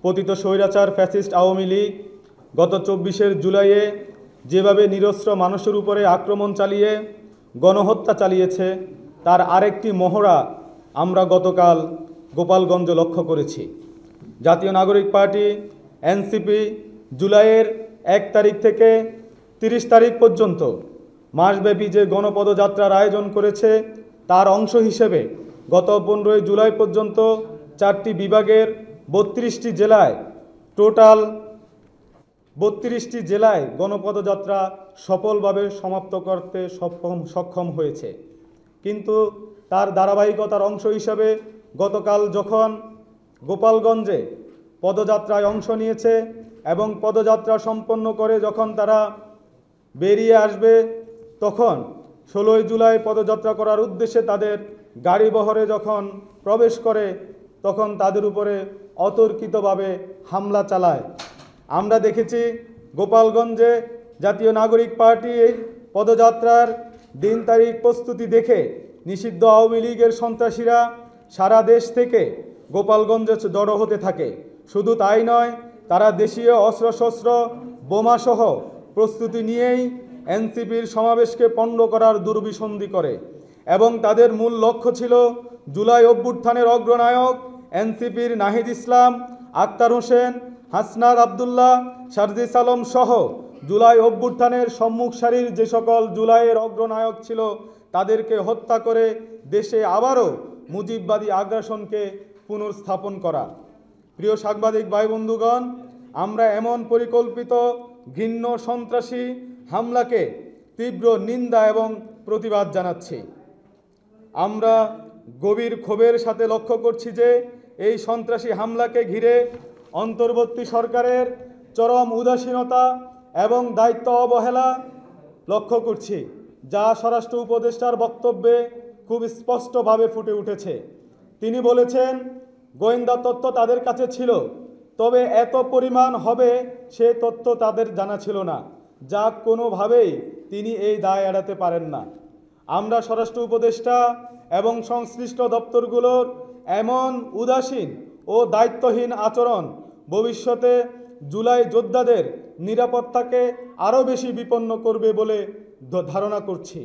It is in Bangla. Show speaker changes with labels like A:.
A: পতিত স্বৈরাচার ফ্যাসিস্ট আওয়ামী লীগ গত ২৪শে জুলাইয়ে যেভাবে নিরস্ত্র মানুষের উপরে আক্রমণ চালিয়ে গণহত্যা চালিয়েছে, তার আরেকটি মহড়া আমরা গতকাল গোপালগঞ্জ লক্ষ্য করেছি। জাতীয় নাগরিক পার্টি এনসিপি জুলাইয়ের ১ তারিখ থেকে ৩০ তারিখ পর্যন্ত মাসব্যাপী যে গণপদযাত্রার আয়োজন করেছে, তার অংশ হিসেবে গত ১৫ই জুলাই পর্যন্ত ৪টি বিভাগের ৩২টি জেলায় টোটাল ৩২টি জেলায় গণপদযাত্রা সফলভাবে সমাপ্ত করতে সক্ষম হয়েছে। কিন্তু তার ধারাবাহিকতার অংশ হিসাবে গতকাল যখন গোপালগঞ্জে পদযাত্রায় অংশ নিয়েছে এবং পদযাত্রা সম্পন্ন করে যখন তারা বেরিয়ে আসবে, তখন ১৬ই জুলাই পদযাত্রা করার উদ্দেশ্যে তাদের গাড়ি বহরে যখন প্রবেশ করে, তখন তাদের উপরে অতর্কিতভাবে হামলা চালায়। আমরা দেখেছি গোপালগঞ্জে জাতীয় নাগরিক পার্টি পদযাত্রার দিন তারিখ প্রস্তুতি দেখে নিষিদ্ধ আওয়ামী লীগের সন্ত্রাসীরা সারা দেশ থেকে গোপালগঞ্জে জড়ো হতে থাকে। শুধু তাই নয়, তারা দেশীয় অস্ত্রশস্ত্র বোমাসহ প্রস্তুতি নিয়েই এনসিপির সমাবেশকে পণ্ড করার দুর্বিসন্ধি করে এবং তাদের মূল লক্ষ্য ছিল জুলাই অভ্যুত্থানের অগ্রনায়ক এনসিপির নাহিদ ইসলাম, আক্তার হোসেন, হাসনাত আবদুল্লাহ, সারজিস আলম সহ জুলাই অভ্যুত্থানের সম্মুখ সারির যে সকল জুলাইয়ের অগ্রনায়ক ছিল তাদেরকে হত্যা করে দেশে আবারও মুজিববাদী আগ্রাসনকে পুনর্স্থাপন করা। প্রিয় সাংবাদিক ভাই বন্ধুগণ, আমরা এমন পরিকল্পিত ঘৃণ্য সন্ত্রাসী হামলাকে তীব্র নিন্দা এবং প্রতিবাদ জানাচ্ছি। আমরা গভীর ক্ষোভের সাথে লক্ষ্য করছি যে এই সন্ত্রাসী হামলাকে ঘিরে অন্তর্বর্তী সরকারের চরম উদাসীনতা এবং দায়িত্ব অবহেলা লক্ষ্য করছি, যা স্বরাষ্ট্র উপদেষ্টার বক্তব্যে খুব স্পষ্টভাবে ফুটে উঠেছে। তিনি বলেছেন, গোয়েন্দা তথ্য তাদের কাছে ছিল, তবে এত পরিমাণ হবে সে তথ্য তাদের জানা ছিল না, যা কোনোভাবেই তিনি এই দায় এড়াতে পারেন না। আমরা স্বরাষ্ট্র উপদেষ্টা এবং সংশ্লিষ্ট দপ্তরগুলোর এমন উদাসীন ও দায়িত্বহীন আচরণ ভবিষ্যতে জুলাই যোদ্ধাদের নিরাপত্তাকে আরও বেশি বিপন্ন করবে বলে ধারণা করছি।